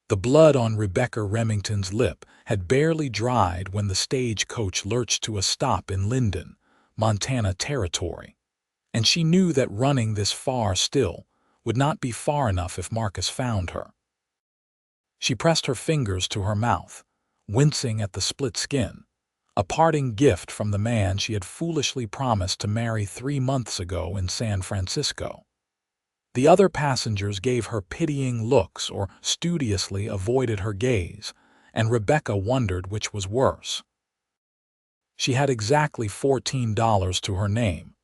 The blood on Rebecca Remington's lip had barely dried when the stagecoach lurched to a stop in Linden, Montana territory, and she knew that running this far still would not be far enough if Marcus found her. She pressed her fingers to her mouth, wincing at the split skin, a parting gift from the man she had foolishly promised to marry 3 months ago in San Francisco. The other passengers gave her pitying looks or studiously avoided her gaze, and Rebecca wondered which was worse. She had exactly $14 to her name,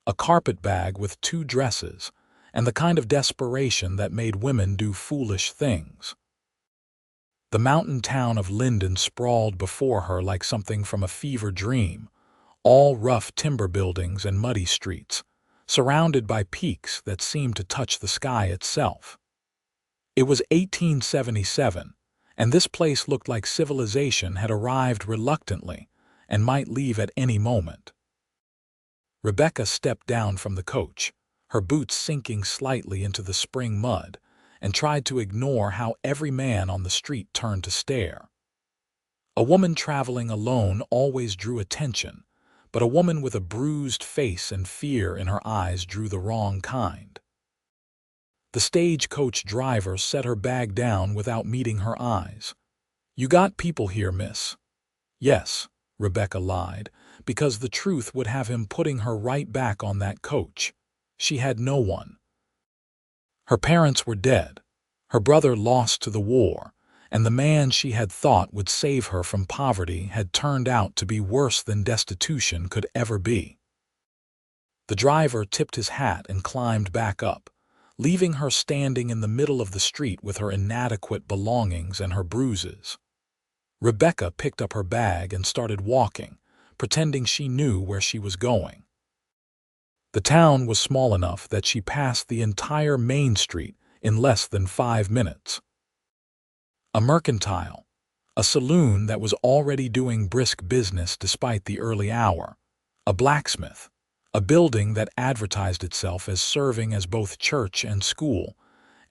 a carpet bag with 2 dresses, and the kind of desperation that made women do foolish things. The mountain town of Linden sprawled before her like something from a fever dream, all rough timber buildings and muddy streets, surrounded by peaks that seemed to touch the sky itself. It was 1877, and this place looked like civilization had arrived reluctantly and might leave at any moment. Rebecca stepped down from the coach, her boots sinking slightly into the spring mud, and tried to ignore how every man on the street turned to stare. A woman traveling alone always drew attention, but a woman with a bruised face and fear in her eyes drew the wrong kind. The stagecoach driver set her bag down without meeting her eyes. "You got people here, miss?" "Yes," Rebecca lied, because the truth would have him putting her right back on that coach. She had no one. Her parents were dead, her brother lost to the war, and the man she had thought would save her from poverty had turned out to be worse than destitution could ever be. The driver tipped his hat and climbed back up, leaving her standing in the middle of the street with her inadequate belongings and her bruises. Rebecca picked up her bag and started walking, pretending she knew where she was going. The town was small enough that she passed the entire main street in less than 5 minutes. A mercantile, a saloon that was already doing brisk business despite the early hour, a blacksmith, a building that advertised itself as serving as both church and school,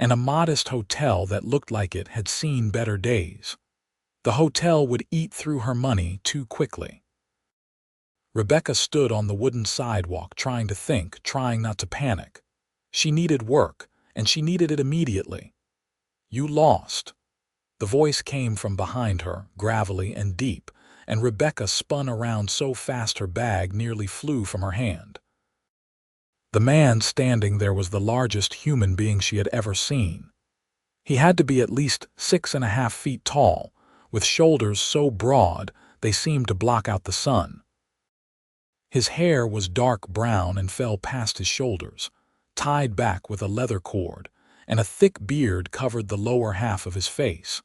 and a modest hotel that looked like it had seen better days. The hotel would eat through her money too quickly. Rebecca stood on the wooden sidewalk trying to think, trying not to panic. She needed work, and she needed it immediately. "You lost." The voice came from behind her, gravelly and deep, and Rebecca spun around so fast her bag nearly flew from her hand. The man standing there was the largest human being she had ever seen. He had to be at least 6.5 feet tall, with shoulders so broad they seemed to block out the sun. His hair was dark brown and fell past his shoulders, tied back with a leather cord, and a thick beard covered the lower half of his face.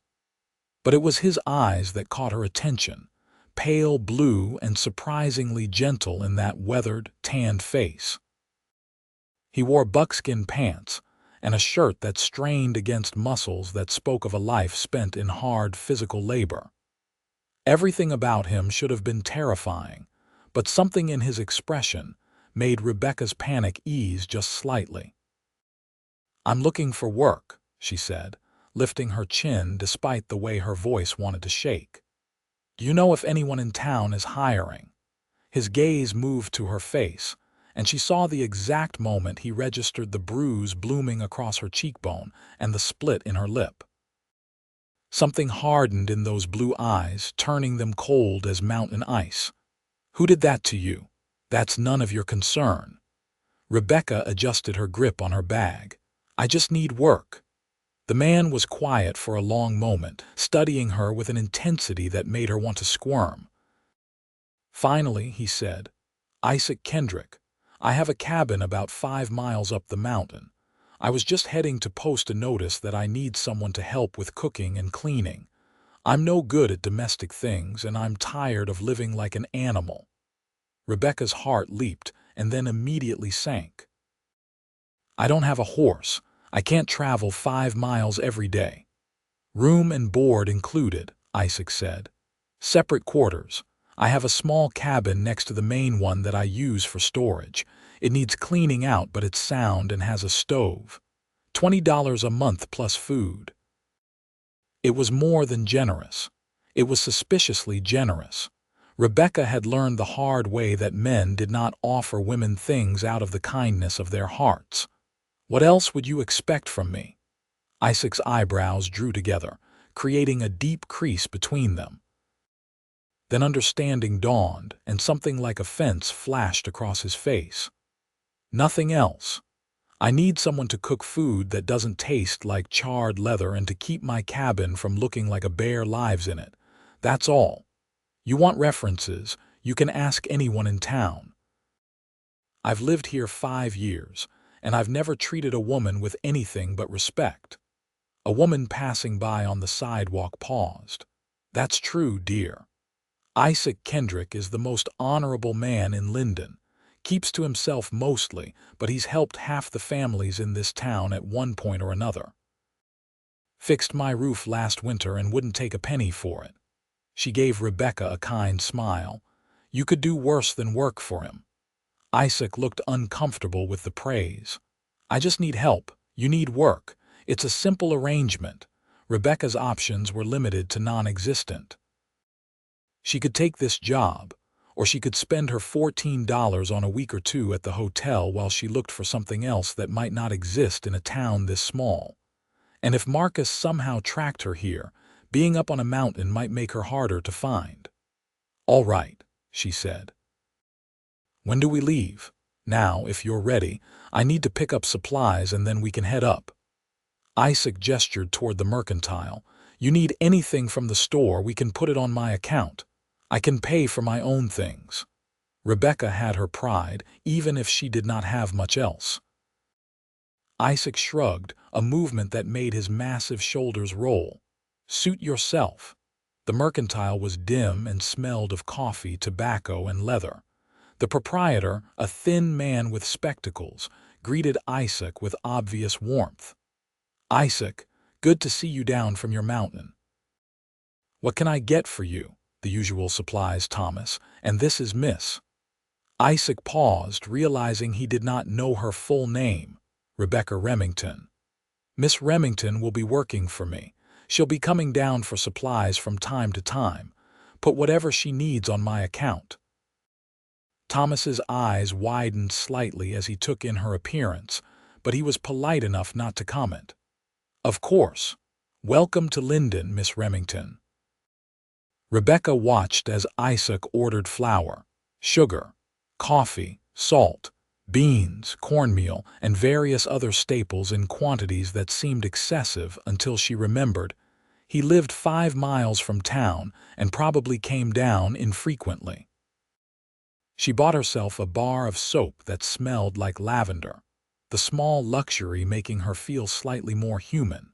But it was his eyes that caught her attention, pale blue and surprisingly gentle in that weathered, tanned face. He wore buckskin pants and a shirt that strained against muscles that spoke of a life spent in hard physical labor. Everything about him should have been terrifying, but something in his expression made Rebecca's panic ease just slightly. "I'm looking for work," she said, lifting her chin despite the way her voice wanted to shake. "Do you know if anyone in town is hiring?" His gaze moved to her face, and she saw the exact moment he registered the bruise blooming across her cheekbone and the split in her lip. Something hardened in those blue eyes, turning them cold as mountain ice. "Who did that to you? That's none of your concern." Rebecca adjusted her grip on her bag. "I just need work." The man was quiet for a long moment, studying her with an intensity that made her want to squirm. Finally, he said, "Isaac Kendrick. I have a cabin about 5 miles up the mountain. I was just heading to post a notice that I need someone to help with cooking and cleaning. I'm no good at domestic things, and I'm tired of living like an animal." Rebecca's heart leaped and then immediately sank. "I don't have a horse. I can't travel 5 miles every day." "Room and board included," Isaac said. "Separate quarters. I have a small cabin next to the main one that I use for storage. It needs cleaning out, but it's sound and has a stove. $20 a month plus food." It was more than generous. It was suspiciously generous. Rebecca had learned the hard way that men did not offer women things out of the kindness of their hearts. "What else would you expect from me?" Isaac's eyebrows drew together, creating a deep crease between them. Then understanding dawned, and something like offense flashed across his face. "Nothing else. I need someone to cook food that doesn't taste like charred leather and to keep my cabin from looking like a bear lives in it. That's all. You want references, you can ask anyone in town. I've lived here 5 years, and I've never treated a woman with anything but respect." A woman passing by on the sidewalk paused. "That's true, dear. Isaac Kendrick is the most honorable man in Linden. Keeps to himself mostly, but he's helped half the families in this town at one point or another. Fixed my roof last winter and wouldn't take a penny for it." She gave Rebecca a kind smile. "You could do worse than work for him." Isaac looked uncomfortable with the praise. "I just need help. You need work. It's a simple arrangement." Rebecca's options were limited to non-existent. She could take this job, or she could spend her $14 on a week or two at the hotel while she looked for something else that might not exist in a town this small. And if Marcus somehow tracked her here, being up on a mountain might make her harder to find. "All right," she said. "When do we leave?" "Now, if you're ready. I need to pick up supplies and then we can head up." Isaac gestured toward the mercantile. "You need anything from the store, we can put it on my account. I can pay for my own things." Rebecca had her pride, even if she did not have much else. Isaac shrugged, a movement that made his massive shoulders roll. "Suit yourself." The mercantile was dim and smelled of coffee, tobacco, and leather. The proprietor, a thin man with spectacles, greeted Isaac with obvious warmth. "Isaac, good to see you down from your mountain. What can I get for you?" "The usual supplies, Thomas, and this is Miss." Isaac paused, realizing he did not know her full name. "Rebecca Remington." "Miss Remington will be working for me. She'll be coming down for supplies from time to time. Put whatever she needs on my account." Thomas's eyes widened slightly as he took in her appearance, but he was polite enough not to comment. "Of course. Welcome to Linden, Miss Remington." Rebecca watched as Isaac ordered flour, sugar, coffee, salt, beans, cornmeal, and various other staples in quantities that seemed excessive until she remembered he lived 5 miles from town and probably came down infrequently. She bought herself a bar of soap that smelled like lavender, the small luxury making her feel slightly more human.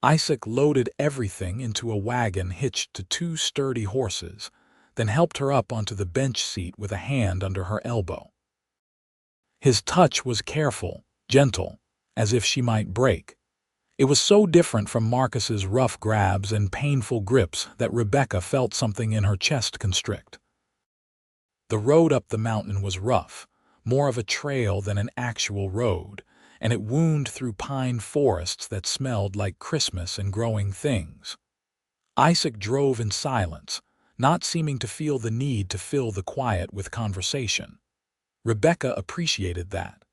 Isaac loaded everything into a wagon hitched to 2 sturdy horses, then helped her up onto the bench seat with a hand under her elbow. His touch was careful, gentle, as if she might break. It was so different from Marcus's rough grabs and painful grips that Rebecca felt something in her chest constrict. The road up the mountain was rough, more of a trail than an actual road, and it wound through pine forests that smelled like Christmas and growing things. Isaac drove in silence, not seeming to feel the need to fill the quiet with conversation. Rebecca appreciated that.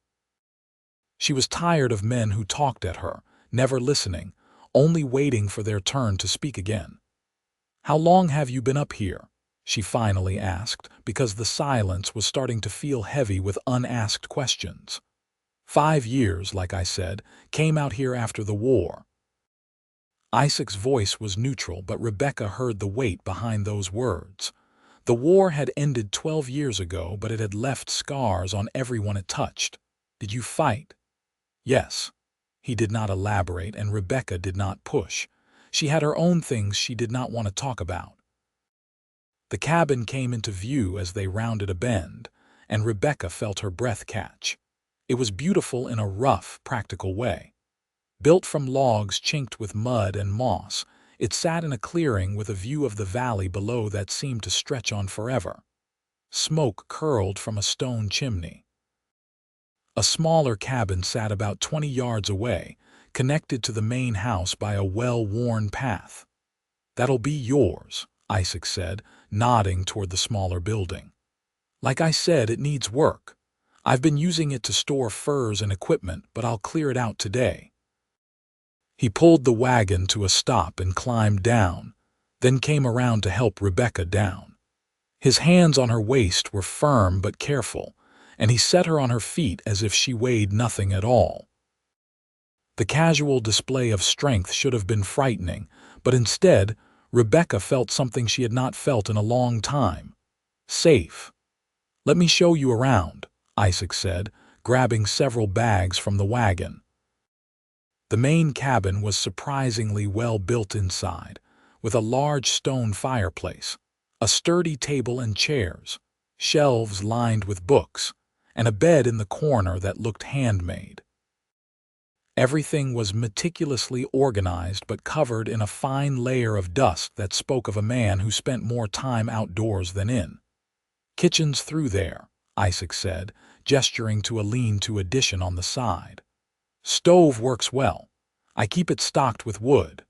She was tired of men who talked at her, never listening, only waiting for their turn to speak again. "How long have you been up here?" she finally asked, because the silence was starting to feel heavy with unasked questions. 5 years, like I said, came out here after the war." Isaac's voice was neutral, but Rebecca heard the weight behind those words. The war had ended 12 years ago, but it had left scars on everyone it touched. "Did you fight?" "Yes." He did not elaborate, and Rebecca did not push. She had her own things she did not want to talk about. The cabin came into view as they rounded a bend, and Rebecca felt her breath catch. It was beautiful in a rough, practical way. Built from logs chinked with mud and moss, it sat in a clearing with a view of the valley below that seemed to stretch on forever. Smoke curled from a stone chimney. A smaller cabin sat about 20 yards away, connected to the main house by a well-worn path. "That'll be yours," Isaac said, nodding toward the smaller building. "Like I said, it needs work. I've been using it to store furs and equipment, but I'll clear it out today." He pulled the wagon to a stop and climbed down, then came around to help Rebecca down. His hands on her waist were firm but careful, and he set her on her feet as if she weighed nothing at all. The casual display of strength should have been frightening, but instead, Rebecca felt something she had not felt in a long time. Safe. "Let me show you around," Isaac said, grabbing several bags from the wagon. The main cabin was surprisingly well built inside, with a large stone fireplace, a sturdy table and chairs, shelves lined with books, and a bed in the corner that looked handmade. Everything was meticulously organized but covered in a fine layer of dust that spoke of a man who spent more time outdoors than in. "Kitchen's through there," Isaac said, gesturing to a lean-to addition on the side. "Stove works well. I keep it stocked with wood.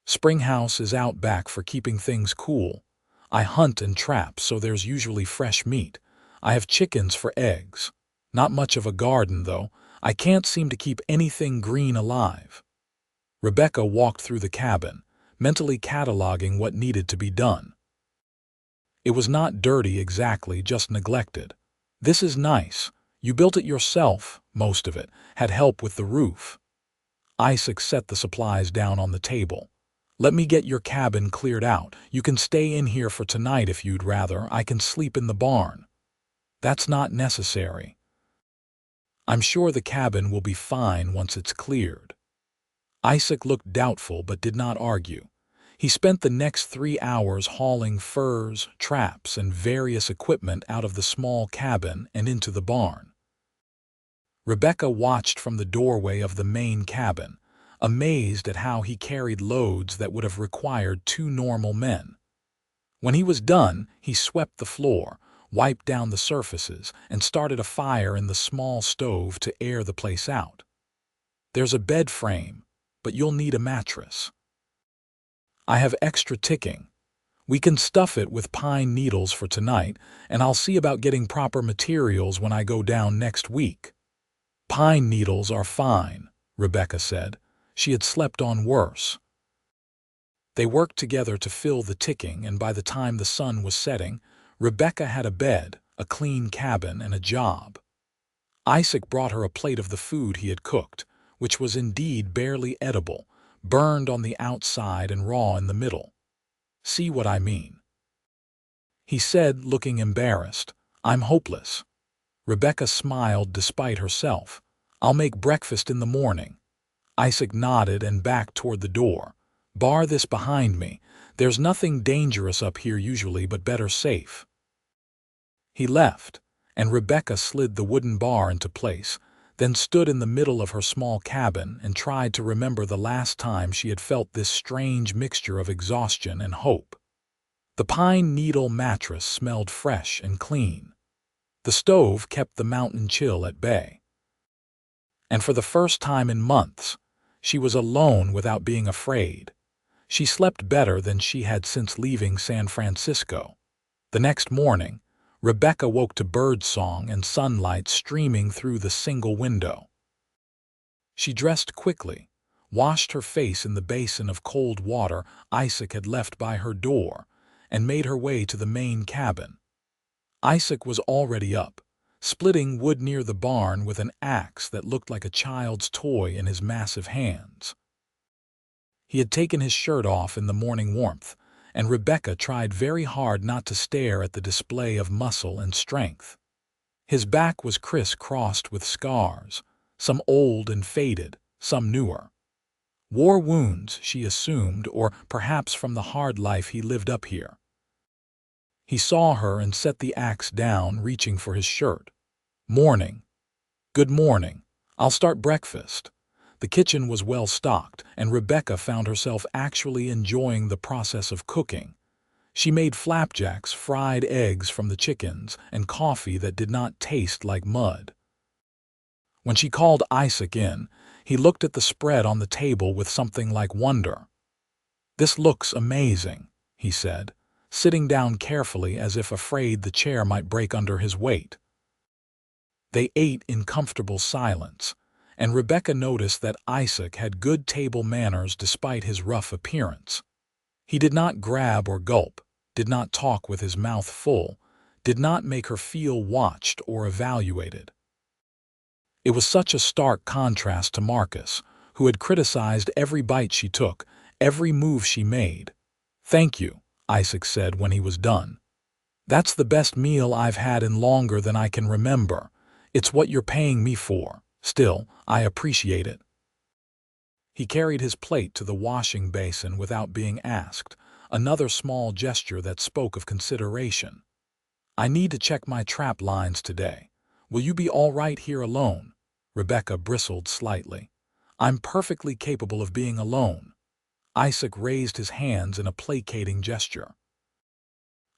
Springhouse is out back for keeping things cool. I hunt and trap, so there's usually fresh meat. I have chickens for eggs. Not much of a garden, though. I can't seem to keep anything green alive." Rebecca walked through the cabin, mentally cataloging what needed to be done. It was not dirty exactly, just neglected. "This is nice. You built it yourself, most of it. Had help with the roof." Isaac set the supplies down on the table. "Let me get your cabin cleared out. You can stay in here for tonight if you'd rather. I can sleep in the barn." "That's not necessary. I'm sure the cabin will be fine once it's cleared." Isaac looked doubtful but did not argue. He spent the next 3 hours hauling furs, traps, and various equipment out of the small cabin and into the barn. Rebecca watched from the doorway of the main cabin, amazed at how he carried loads that would have required 2 normal men. When he was done, he swept the floor, wiped down the surfaces, and started a fire in the small stove to air the place out. "There's a bed frame, but you'll need a mattress. I have extra ticking. We can stuff it with pine needles for tonight, and I'll see about getting proper materials when I go down next week." "Pine needles are fine," Rebecca said. She had slept on worse. They worked together to fill the ticking, and by the time the sun was setting, Rebecca had a bed, a clean cabin, and a job. Isaac brought her a plate of the food he had cooked, which was indeed barely edible, burned on the outside and raw in the middle. "See what I mean?" he said, looking embarrassed. "I'm hopeless." Rebecca smiled despite herself. "I'll make breakfast in the morning." Isaac nodded and backed toward the door. "Bar this behind me. There's nothing dangerous up here usually, but better safe." He left, and Rebecca slid the wooden bar into place, then stood in the middle of her small cabin and tried to remember the last time she had felt this strange mixture of exhaustion and hope. The pine needle mattress smelled fresh and clean. The stove kept the mountain chill at bay. And for the first time in months, she was alone without being afraid. She slept better than she had since leaving San Francisco. The next morning, Rebecca woke to birdsong and sunlight streaming through the single window. She dressed quickly, washed her face in the basin of cold water Isaac had left by her door, and made her way to the main cabin. Isaac was already up, splitting wood near the barn with an axe that looked like a child's toy in his massive hands. He had taken his shirt off in the morning warmth, and Rebecca tried very hard not to stare at the display of muscle and strength. His back was criss-crossed with scars, some old and faded, some newer. War wounds, she assumed, or perhaps from the hard life he lived up here. He saw her and set the axe down, reaching for his shirt. "Morning." "Good morning. I'll start breakfast." The kitchen was well stocked, and Rebecca found herself actually enjoying the process of cooking. She made flapjacks, fried eggs from the chickens, and coffee that did not taste like mud. When she called Isaac in, He looked at the spread on the table with something like wonder. "This looks amazing," he said, sitting down carefully as if afraid the chair might break under his weight. They ate in comfortable silence, and Rebecca noticed that Isaac had good table manners despite his rough appearance. He did not grab or gulp, did not talk with his mouth full, did not make her feel watched or evaluated. It was such a stark contrast to Marcus, who had criticized every bite she took, every move she made. "Thank you," Isaac said when he was done. "That's the best meal I've had in longer than I can remember. It's what you're paying me for. Still, I appreciate it." He carried his plate to the washing basin without being asked, another small gesture that spoke of consideration. "I need to check my trap lines today. Will you be all right here alone?" Rebecca bristled slightly. "I'm perfectly capable of being alone." Isaac raised his hands in a placating gesture.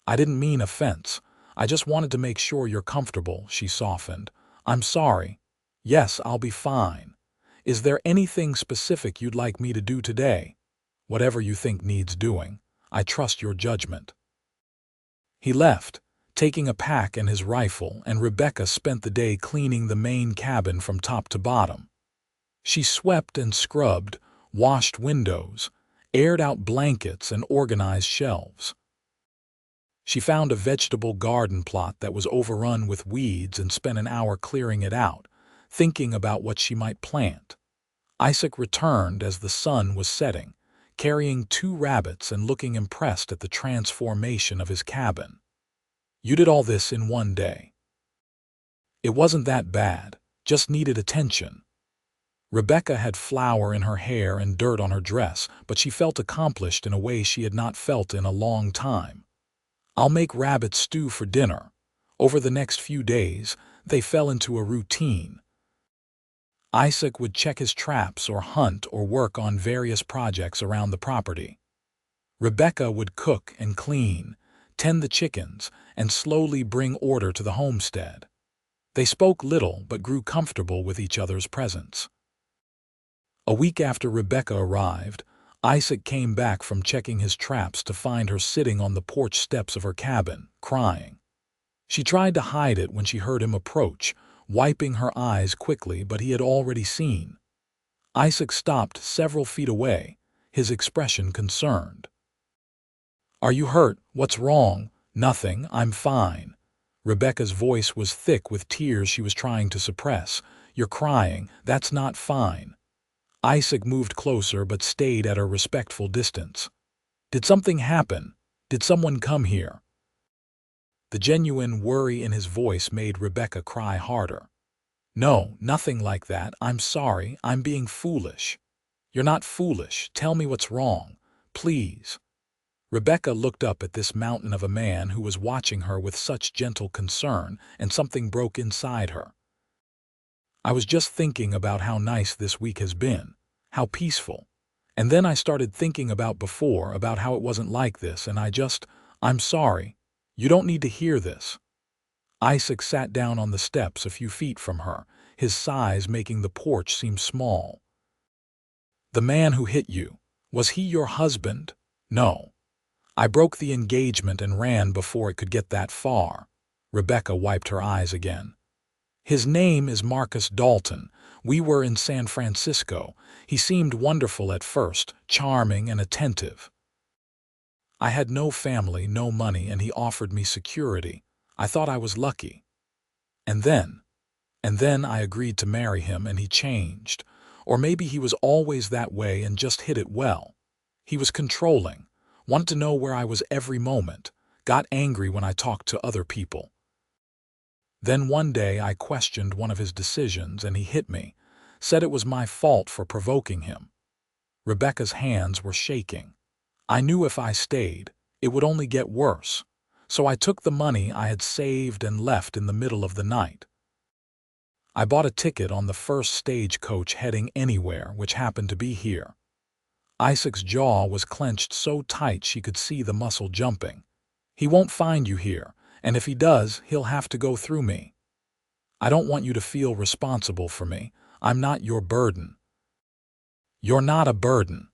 "I didn't mean offense. I just wanted to make sure you're comfortable," she softened. "I'm sorry." "Yes, I'll be fine. Is there anything specific you'd like me to do today?" "Whatever you think needs doing. I trust your judgment." He left, taking a pack and his rifle, and Rebecca spent the day cleaning the main cabin from top to bottom. She swept and scrubbed, washed windows, aired out blankets, and organized shelves. She found a vegetable garden plot that was overrun with weeds and spent an hour clearing it out, thinking about what she might plant. Isaac returned as the sun was setting, carrying 2 rabbits and looking impressed at the transformation of his cabin. "You did all this in one day." "It wasn't that bad, just needed attention." Rebecca had flour in her hair and dirt on her dress, but she felt accomplished in a way she had not felt in a long time. "I'll make rabbit stew for dinner." Over the next few days, they fell into a routine. Isaac would check his traps or hunt or work on various projects around the property. Rebecca would cook and clean, tend the chickens, and slowly bring order to the homestead. They spoke little but grew comfortable with each other's presence. A week after Rebecca arrived, Isaac came back from checking his traps to find her sitting on the porch steps of her cabin, crying. She tried to hide it when she heard him approach, wiping her eyes quickly, but he had already seen. Isaac stopped several feet away, his expression concerned. "Are you hurt? What's wrong?" "Nothing, I'm fine." Rebecca's voice was thick with tears she was trying to suppress. "You're crying, that's not fine." Isaac moved closer but stayed at a respectful distance. "Did something happen? Did someone come here?" The genuine worry in his voice made Rebecca cry harder. "No, nothing like that. I'm sorry, I'm being foolish." "You're not foolish. Tell me what's wrong, please." Rebecca looked up at this mountain of a man who was watching her with such gentle concern, and something broke inside her. "I was just thinking about how nice this week has been, how peaceful. And then I started thinking about before, about how it wasn't like this, and I'm sorry. You don't need to hear this." Isaac sat down on the steps a few feet from her, his size making the porch seem small. "The man who hit you, was he your husband?" "No. I broke the engagement and ran before it could get that far." Rebecca wiped her eyes again. "His name is Marcus Dalton. We were in San Francisco. He seemed wonderful at first, charming and attentive. I had no family, no money, and he offered me security. I thought I was lucky. And then I agreed to marry him, and he changed. Or maybe he was always that way and just hid it well. He was controlling, wanted to know where I was every moment, got angry when I talked to other people. Then one day I questioned one of his decisions and he hit me, said it was my fault for provoking him." Rebecca's hands were shaking. "I knew if I stayed, it would only get worse. So I took the money I had saved and left in the middle of the night. I bought a ticket on the first stagecoach heading anywhere, which happened to be here." Isaac's jaw was clenched so tight she could see the muscle jumping. "He won't find you here, and if he does, he'll have to go through me. I don't want you to feel responsible for me. I'm not your burden. You're not a burden.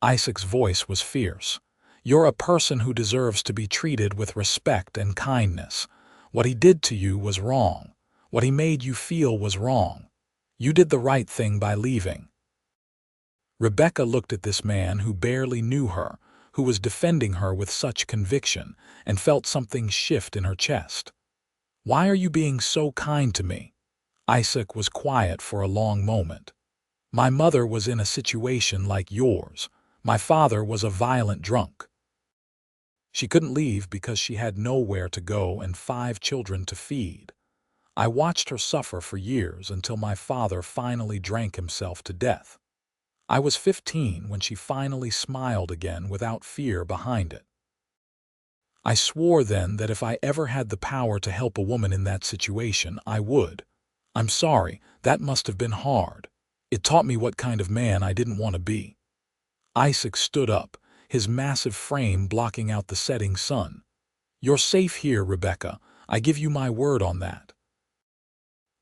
Isaac's voice was fierce. You're a person who deserves to be treated with respect and kindness. What he did to you was wrong. What he made you feel was wrong. You did the right thing by leaving. Rebecca looked at this man who barely knew her, who was defending her with such conviction, and felt something shift in her chest. Why are you being so kind to me? Isaac was quiet for a long moment. My mother was in a situation like yours. My father was a violent drunk. She couldn't leave because she had nowhere to go and 5 children to feed. I watched her suffer for years until my father finally drank himself to death. I was 15 when she finally smiled again without fear behind it. I swore then that if I ever had the power to help a woman in that situation, I would. I'm sorry, that must have been hard. It taught me what kind of man I didn't want to be. Isaac stood up, his massive frame blocking out the setting sun. You're safe here, Rebecca. I give you my word on that.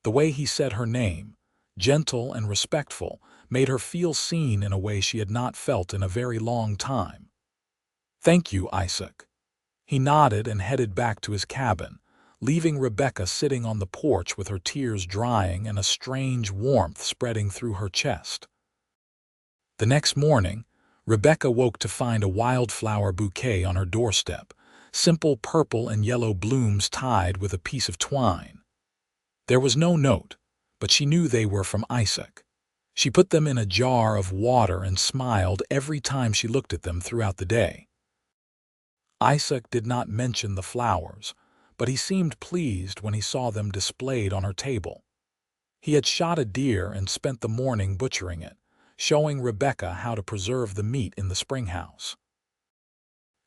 The way he said her name, gentle and respectful, made her feel seen in a way she had not felt in a very long time. Thank you, Isaac. He nodded and headed back to his cabin, leaving Rebecca sitting on the porch with her tears drying and a strange warmth spreading through her chest. The next morning, Rebecca woke to find a wildflower bouquet on her doorstep, simple purple and yellow blooms tied with a piece of twine. There was no note, but she knew they were from Isaac. She put them in a jar of water and smiled every time she looked at them throughout the day. Isaac did not mention the flowers, but he seemed pleased when he saw them displayed on her table. He had shot a deer and spent the morning butchering it, showing Rebecca how to preserve the meat in the springhouse.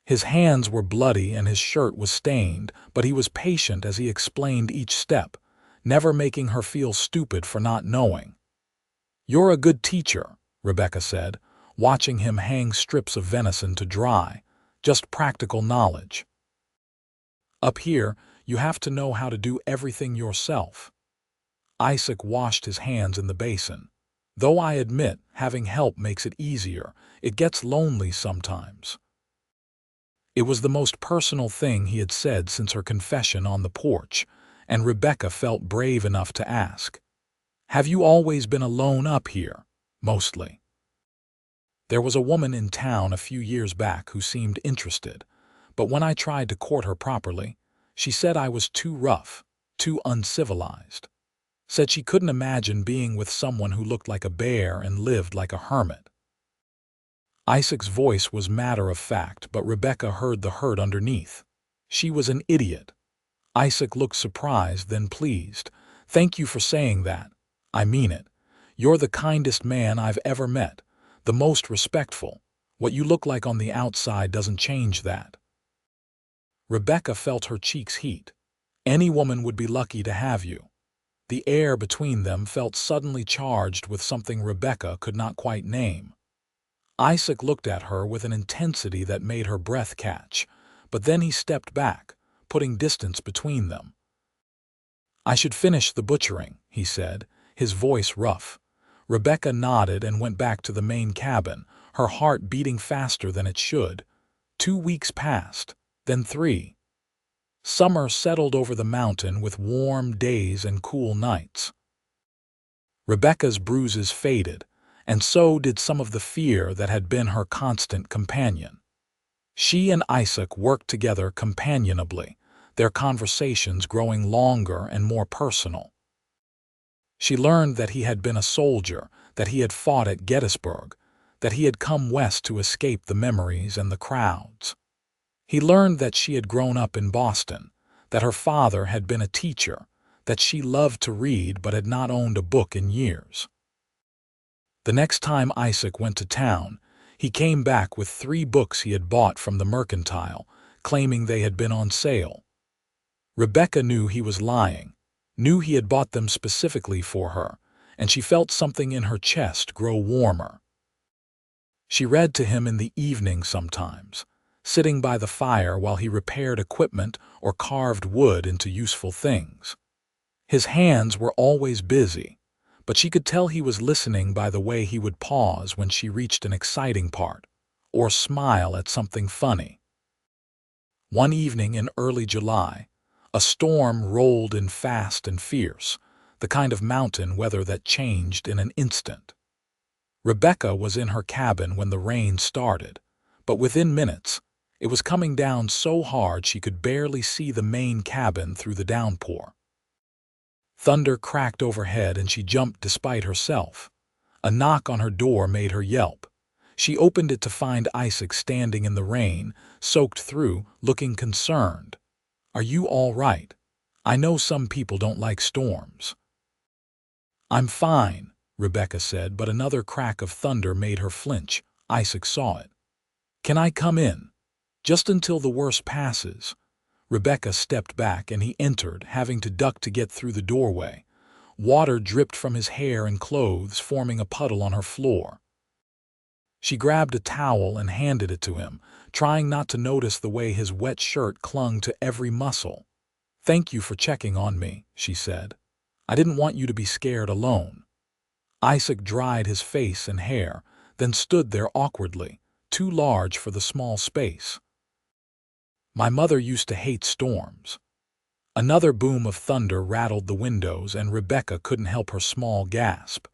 His hands were bloody and his shirt was stained, but he was patient as he explained each step, never making her feel stupid for not knowing. You're a good teacher, Rebecca said, watching him hang strips of venison to dry, just practical knowledge. Up here, you have to know how to do everything yourself. Isaac washed his hands in the basin. Though I admit having help makes it easier, it gets lonely sometimes. It was the most personal thing he had said since her confession on the porch, and Rebecca felt brave enough to ask, Have you always been alone up here? Mostly. There was a woman in town a few years back who seemed interested, but when I tried to court her properly, she said I was too rough, too uncivilized. Said she couldn't imagine being with someone who looked like a bear and lived like a hermit. Isaac's voice was matter of fact, but Rebecca heard the hurt underneath. She was an idiot. Isaac looked surprised, then pleased. Thank you for saying that. I mean it. You're the kindest man I've ever met, the most respectful. What you look like on the outside doesn't change that. Rebecca felt her cheeks heat. Any woman would be lucky to have you. The air between them felt suddenly charged with something Rebecca could not quite name. Isaac looked at her with an intensity that made her breath catch, but then he stepped back, putting distance between them. I should finish the butchering, he said, his voice rough. Rebecca nodded and went back to the main cabin, her heart beating faster than it should. 2 weeks passed, then 3. Summer settled over the mountain with warm days and cool nights. Rebecca's bruises faded, and so did some of the fear that had been her constant companion. She and Isaac worked together companionably, their conversations growing longer and more personal. She learned that he had been a soldier, that he had fought at Gettysburg, that he had come west to escape the memories and the crowds. He learned that she had grown up in Boston, that her father had been a teacher, that she loved to read but had not owned a book in years. The next time Isaac went to town, he came back with 3 books he had bought from the mercantile, claiming they had been on sale. Rebecca knew he was lying, knew he had bought them specifically for her, and she felt something in her chest grow warmer. She read to him in the evening sometimes, sitting by the fire while he repaired equipment or carved wood into useful things. His hands were always busy, but she could tell he was listening by the way he would pause when she reached an exciting part, or smile at something funny. One evening in early July, a storm rolled in fast and fierce, the kind of mountain weather that changed in an instant. Rebecca was in her cabin when the rain started, but within minutes, it was coming down so hard she could barely see the main cabin through the downpour. Thunder cracked overhead and she jumped despite herself. A knock on her door made her yelp. She opened it to find Isaac standing in the rain, soaked through, looking concerned. "Are you all right? I know some people don't like storms." "I'm fine," Rebecca said, but another crack of thunder made her flinch. Isaac saw it. "Can I come in? Just until the worst passes." Rebecca stepped back and he entered, having to duck to get through the doorway. Water dripped from his hair and clothes, forming a puddle on her floor. She grabbed a towel and handed it to him, trying not to notice the way his wet shirt clung to every muscle. "Thank you for checking on me," she said. "I didn't want you to be scared alone." Isaac dried his face and hair, then stood there awkwardly, too large for the small space. "My mother used to hate storms." Another boom of thunder rattled the windows and Rebecca couldn't help her small gasp.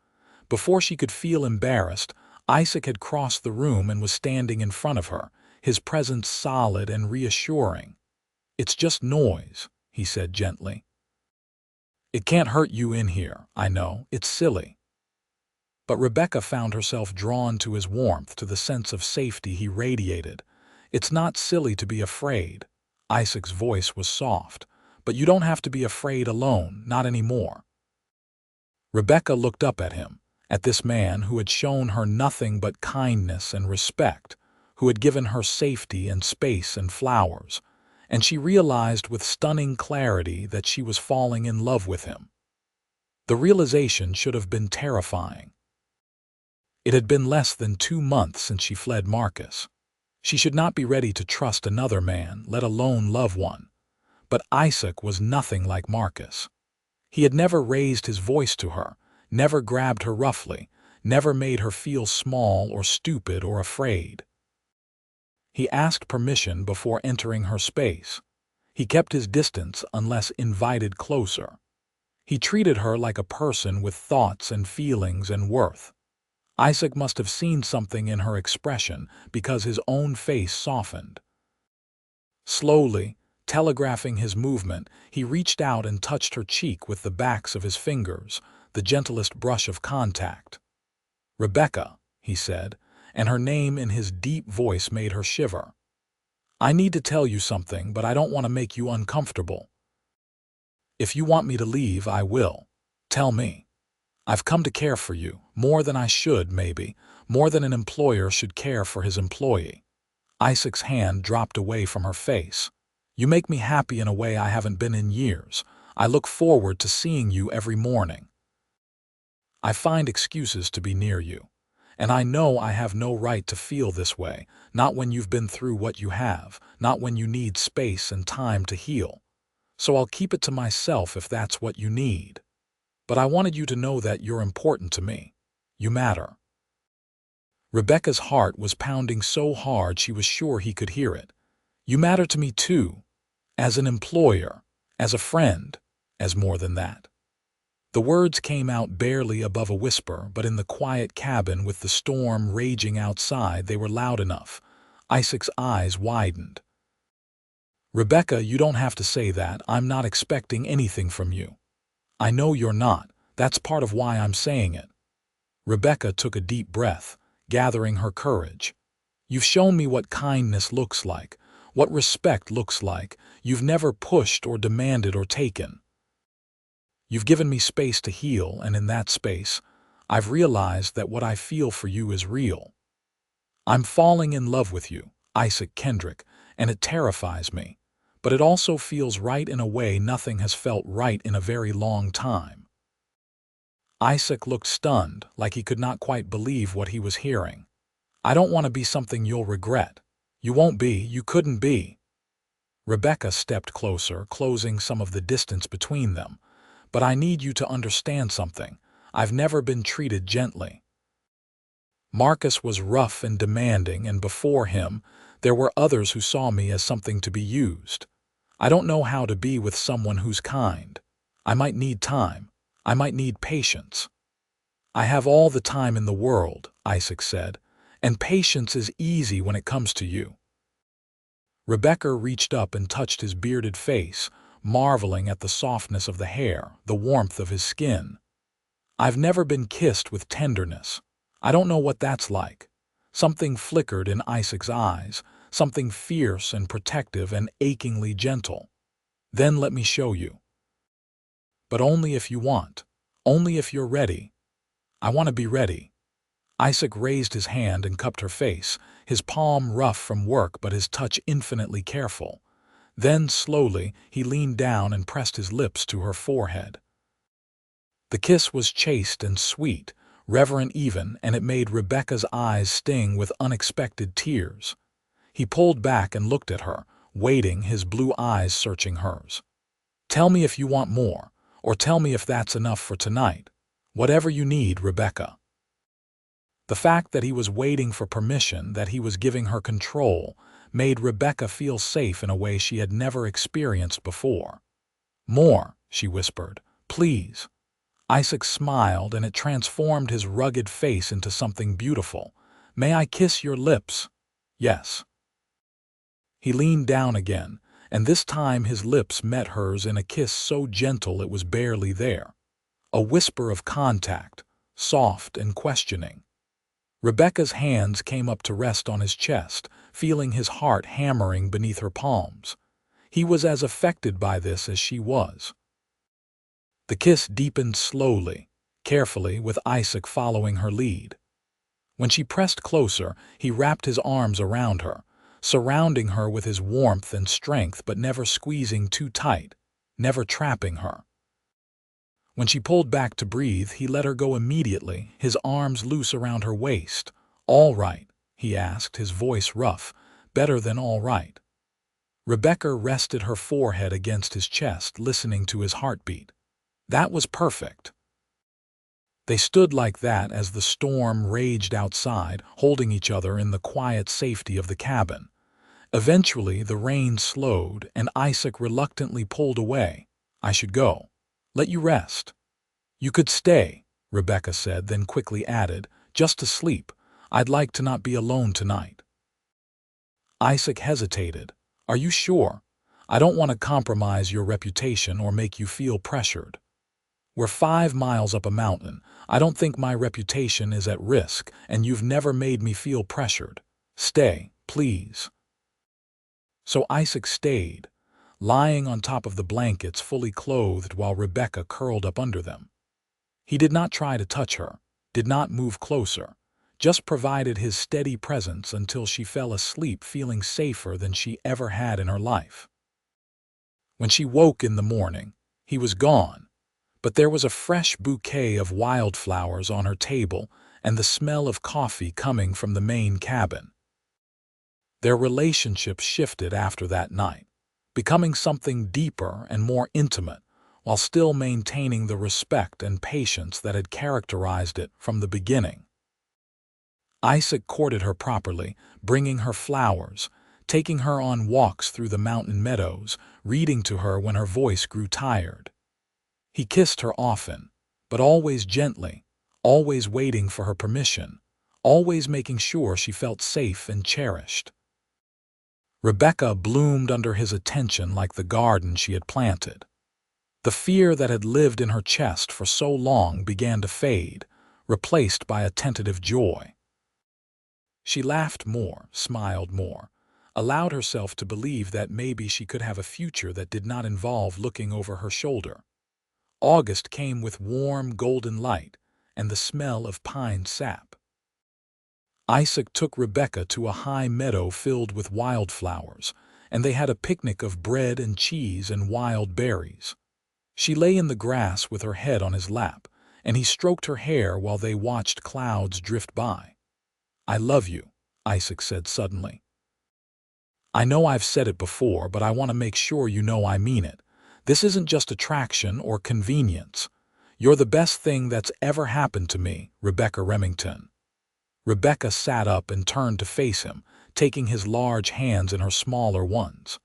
Before she could feel embarrassed, Isaac had crossed the room and was standing in front of her, his presence solid and reassuring. "It's just noise," he said gently. "It can't hurt you in here, I know, it's silly." But Rebecca found herself drawn to his warmth, to the sense of safety he radiated. "It's not silly to be afraid." Isaac's voice was soft. "But you don't have to be afraid alone, not anymore." Rebecca looked up at him, at this man who had shown her nothing but kindness and respect, who had given her safety and space and flowers, and she realized with stunning clarity that she was falling in love with him. The realization should have been terrifying. It had been less than 2 months since she fled Marcus. She should not be ready to trust another man, let alone love one. But Isaac was nothing like Marcus. He had never raised his voice to her, never grabbed her roughly, never made her feel small or stupid or afraid. He asked permission before entering her space. He kept his distance unless invited closer. He treated her like a person with thoughts and feelings and worth. Isaac must have seen something in her expression because his own face softened. Slowly, telegraphing his movement, he reached out and touched her cheek with the backs of his fingers, the gentlest brush of contact. "Rebecca," he said, and her name in his deep voice made her shiver. "I need to tell you something, but I don't want to make you uncomfortable." "If you want me to leave, I will. Tell me. I've come to care for you, more than I should, maybe, more than an employer should care for his employee." Isaac's hand dropped away from her face. "You make me happy in a way I haven't been in years. I look forward to seeing you every morning. I find excuses to be near you. And I know I have no right to feel this way, not when you've been through what you have, not when you need space and time to heal. So I'll keep it to myself if that's what you need. But I wanted you to know that you're important to me. You matter." Rebecca's heart was pounding so hard she was sure he could hear it. "You matter to me too. As an employer, as a friend, as more than that." The words came out barely above a whisper, but in the quiet cabin with the storm raging outside, they were loud enough. Isaac's eyes widened. "Rebecca, you don't have to say that. I'm not expecting anything from you. I know you're not. That's part of why I'm saying it." Rebecca took a deep breath, gathering her courage. "You've shown me what kindness looks like, what respect looks like. You've never pushed or demanded or taken. You've given me space to heal, and in that space, I've realized that what I feel for you is real. I'm falling in love with you, Isaac Kendrick, and it terrifies me, but it also feels right in a way nothing has felt right in a very long time." Isaac looked stunned, like he could not quite believe what he was hearing. "I don't want to be something you'll regret. You won't be, you couldn't be." Rebecca stepped closer, closing some of the distance between them. "But I need you to understand something. I've never been treated gently. Marcus was rough and demanding, and before him, there were others who saw me as something to be used. I don't know how to be with someone who's kind. I might need time. I might need patience. I have all the time in the world, Isaac said, and patience is easy when it comes to you. Rebecca reached up and touched his bearded face, marveling at the softness of the hair, the warmth of his skin. I've never been kissed with tenderness. I don't know what that's like. Something flickered in Isaac's eyes, something fierce and protective and achingly gentle. Then let me show you. But only if you want. Only if you're ready. I want to be ready. Isaac raised his hand and cupped her face, his palm rough from work but his touch infinitely careful. Then, slowly, he leaned down and pressed his lips to her forehead. The kiss was chaste and sweet, reverent even, and it made Rebecca's eyes sting with unexpected tears. He pulled back and looked at her, waiting, his blue eyes searching hers. Tell me if you want more, or tell me if that's enough for tonight. Whatever you need, Rebecca. The fact that he was waiting for permission, that he was giving her control, made Rebecca feel safe in a way she had never experienced before. More, she whispered. Please. Isaac smiled, and it transformed his rugged face into something beautiful. May I kiss your lips? Yes. He leaned down again, and this time his lips met hers in a kiss so gentle it was barely there. A whisper of contact, soft and questioning. Rebecca's hands came up to rest on his chest, feeling his heart hammering beneath her palms. He was as affected by this as she was. The kiss deepened slowly, carefully, with Isaac following her lead. When she pressed closer, he wrapped his arms around her, surrounding her with his warmth and strength, but never squeezing too tight, never trapping her. When she pulled back to breathe, he let her go immediately, his arms loose around her waist. All right, he asked, his voice rough. Better than all right. Rebecca rested her forehead against his chest, listening to his heartbeat. That was perfect. They stood like that as the storm raged outside, holding each other in the quiet safety of the cabin. Eventually, the rain slowed, and Isaac reluctantly pulled away. I should go. Let you rest. You could stay, Rebecca said, then quickly added, just to sleep. I'd like to not be alone tonight. Isaac hesitated. Are you sure? I don't want to compromise your reputation or make you feel pressured. We're 5 miles up a mountain. I don't think my reputation is at risk, and you've never made me feel pressured. Stay, please. So Isaac stayed, lying on top of the blankets, fully clothed, while Rebecca curled up under them. He did not try to touch her, did not move closer, just provided his steady presence until she fell asleep, feeling safer than she ever had in her life. When she woke in the morning, he was gone, but there was a fresh bouquet of wildflowers on her table and the smell of coffee coming from the main cabin. Their relationship shifted after that night, becoming something deeper and more intimate, while still maintaining the respect and patience that had characterized it from the beginning. Isaac courted her properly, bringing her flowers, taking her on walks through the mountain meadows, reading to her when her voice grew tired. He kissed her often, but always gently, always waiting for her permission, always making sure she felt safe and cherished. Rebecca bloomed under his attention like the garden she had planted. The fear that had lived in her chest for so long began to fade, replaced by a tentative joy. She laughed more, smiled more, allowed herself to believe that maybe she could have a future that did not involve looking over her shoulder. August came with warm, golden light and the smell of pine sap. Isaac took Rebecca to a high meadow filled with wildflowers, and they had a picnic of bread and cheese and wild berries. She lay in the grass with her head on his lap, and he stroked her hair while they watched clouds drift by. I love you, Isaac said suddenly. I know I've said it before, but I want to make sure you know I mean it. This isn't just attraction or convenience. You're the best thing that's ever happened to me, Rebecca Remington. Rebecca sat up and turned to face him, taking his large hands in her smaller ones.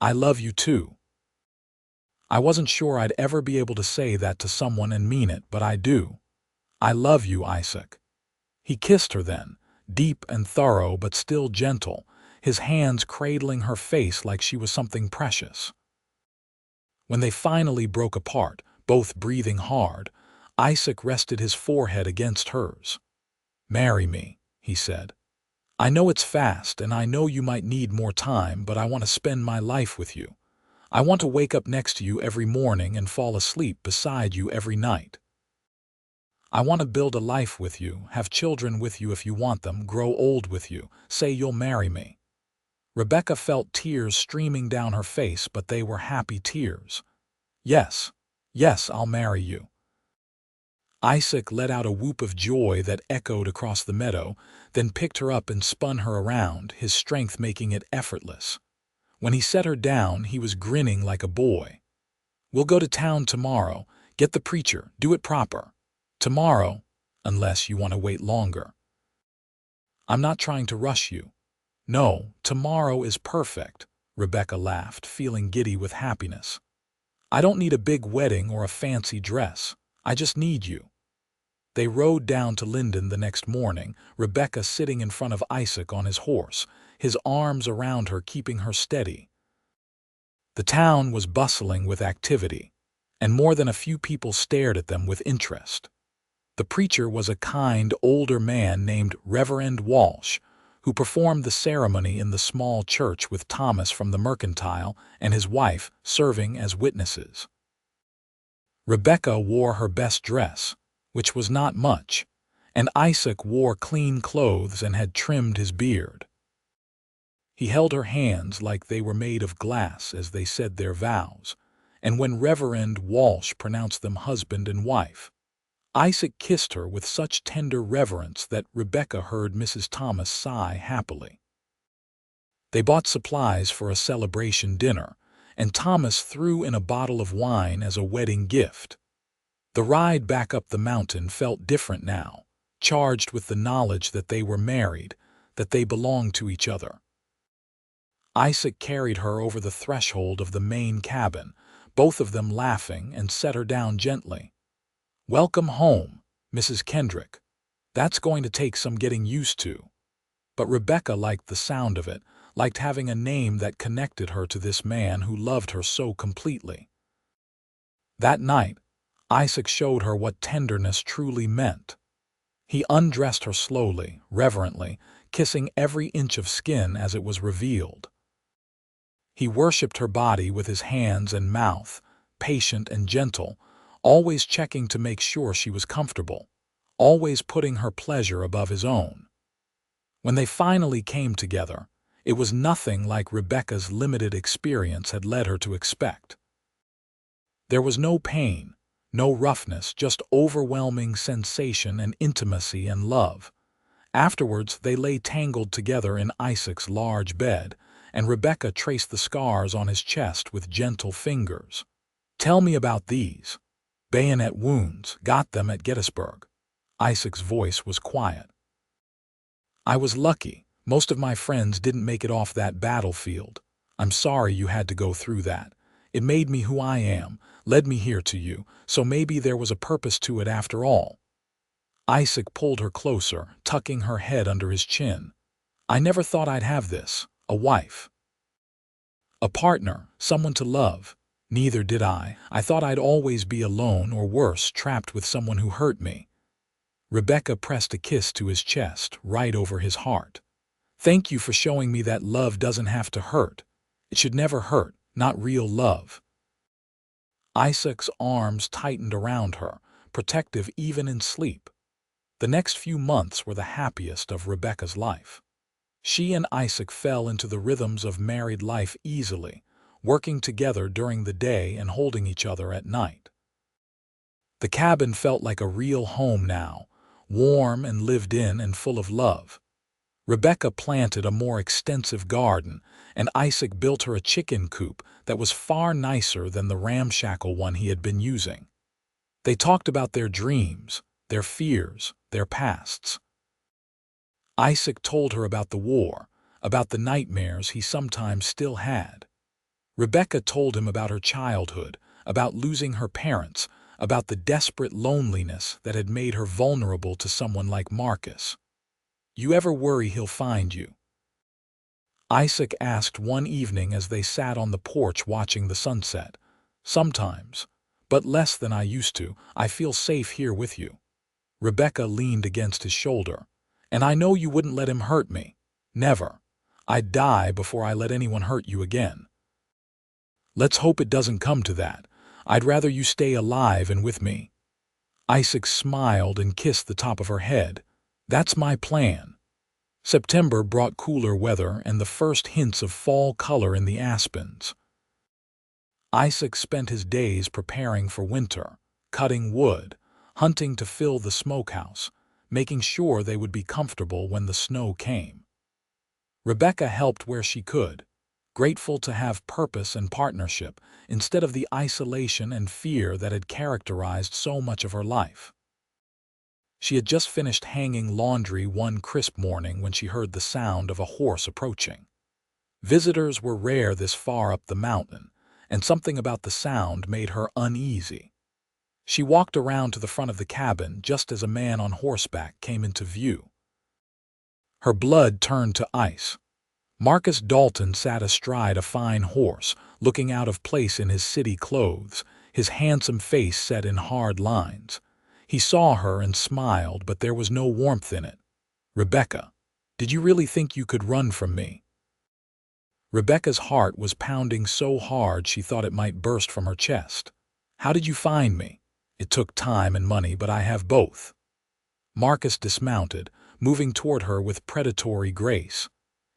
I love you too. I wasn't sure I'd ever be able to say that to someone and mean it, but I do. I love you, Isaac. He kissed her then, deep and thorough but still gentle, his hands cradling her face like she was something precious. When they finally broke apart, both breathing hard, Isaac rested his forehead against hers. Marry me, he said. I know it's fast and I know you might need more time, but I want to spend my life with you. I want to wake up next to you every morning and fall asleep beside you every night. I want to build a life with you, have children with you if you want them, grow old with you, say you'll marry me. Rebecca felt tears streaming down her face, but they were happy tears. Yes, yes, I'll marry you. Isaac let out a whoop of joy that echoed across the meadow, then picked her up and spun her around, his strength making it effortless. When he set her down, he was grinning like a boy. We'll go to town tomorrow, get the preacher, do it proper. Tomorrow, unless you want to wait longer. I'm not trying to rush you. No, tomorrow is perfect, Rebecca laughed, feeling giddy with happiness. I don't need a big wedding or a fancy dress. I just need you. They rode down to Linden the next morning, Rebecca sitting in front of Isaac on his horse, his arms around her keeping her steady. The town was bustling with activity, and more than a few people stared at them with interest. The preacher was a kind, older man named Reverend Walsh, who performed the ceremony in the small church with Thomas from the Mercantile and his wife serving as witnesses. Rebecca wore her best dress, which was not much, and Isaac wore clean clothes and had trimmed his beard. He held her hands like they were made of glass as they said their vows, and when Reverend Walsh pronounced them husband and wife, Isaac kissed her with such tender reverence that Rebecca heard Mrs. Thomas sigh happily. They bought supplies for a celebration dinner, and Thomas threw in a bottle of wine as a wedding gift. The ride back up the mountain felt different now, charged with the knowledge that they were married, that they belonged to each other. Isaac carried her over the threshold of the main cabin, both of them laughing, and set her down gently. Welcome home, Mrs. Kendrick. That's going to take some getting used to. But Rebecca liked the sound of it, liked having a name that connected her to this man who loved her so completely. That night, Isaac showed her what tenderness truly meant. He undressed her slowly, reverently, kissing every inch of skin as it was revealed. He worshipped her body with his hands and mouth, patient and gentle, always checking to make sure she was comfortable, always putting her pleasure above his own. When they finally came together, it was nothing like Rebecca's limited experience had led her to expect. There was no pain, no roughness, just overwhelming sensation and intimacy and love. Afterwards, they lay tangled together in Isaac's large bed, and Rebecca traced the scars on his chest with gentle fingers. Tell me about these. Bayonet wounds, got them at Gettysburg. Isaac's voice was quiet. I was lucky. Most of my friends didn't make it off that battlefield. I'm sorry you had to go through that. It made me who I am, led me here to you, so maybe there was a purpose to it after all. Isaac pulled her closer, tucking her head under his chin. I never thought I'd have this, a wife. A partner, someone to love. Neither did I. I thought I'd always be alone or worse, trapped with someone who hurt me. Rebecca pressed a kiss to his chest, right over his heart. Thank you for showing me that love doesn't have to hurt. It should never hurt, not real love. Isaac's arms tightened around her, protective even in sleep. The next few months were the happiest of Rebecca's life. She and Isaac fell into the rhythms of married life easily, working together during the day and holding each other at night. The cabin felt like a real home now, warm and lived in and full of love. Rebecca planted a more extensive garden, and Isaac built her a chicken coop that was far nicer than the ramshackle one he had been using. They talked about their dreams, their fears, their pasts. Isaac told her about the war, about the nightmares he sometimes still had. Rebecca told him about her childhood, about losing her parents, about the desperate loneliness that had made her vulnerable to someone like Marcus. "You ever worry he'll find you?" Isaac asked one evening as they sat on the porch watching the sunset. "Sometimes, but less than I used to. I feel safe here with you." Rebecca leaned against his shoulder. "And I know you wouldn't let him hurt me. Never. I'd die before I let anyone hurt you again." "Let's hope it doesn't come to that. I'd rather you stay alive and with me." Isaac smiled and kissed the top of her head. "That's my plan." September brought cooler weather and the first hints of fall color in the aspens. Isaac spent his days preparing for winter, cutting wood, hunting to fill the smokehouse, making sure they would be comfortable when the snow came. Rebecca helped where she could, grateful to have purpose and partnership instead of the isolation and fear that had characterized so much of her life. She had just finished hanging laundry one crisp morning when she heard the sound of a horse approaching. Visitors were rare this far up the mountain, and something about the sound made her uneasy. She walked around to the front of the cabin just as a man on horseback came into view. Her blood turned to ice. Marcus Dalton sat astride a fine horse, looking out of place in his city clothes, his handsome face set in hard lines. He saw her and smiled, but there was no warmth in it. "Rebecca, did you really think you could run from me?" Rebecca's heart was pounding so hard she thought it might burst from her chest. "How did you find me?" "It took time and money, but I have both." Marcus dismounted, moving toward her with predatory grace.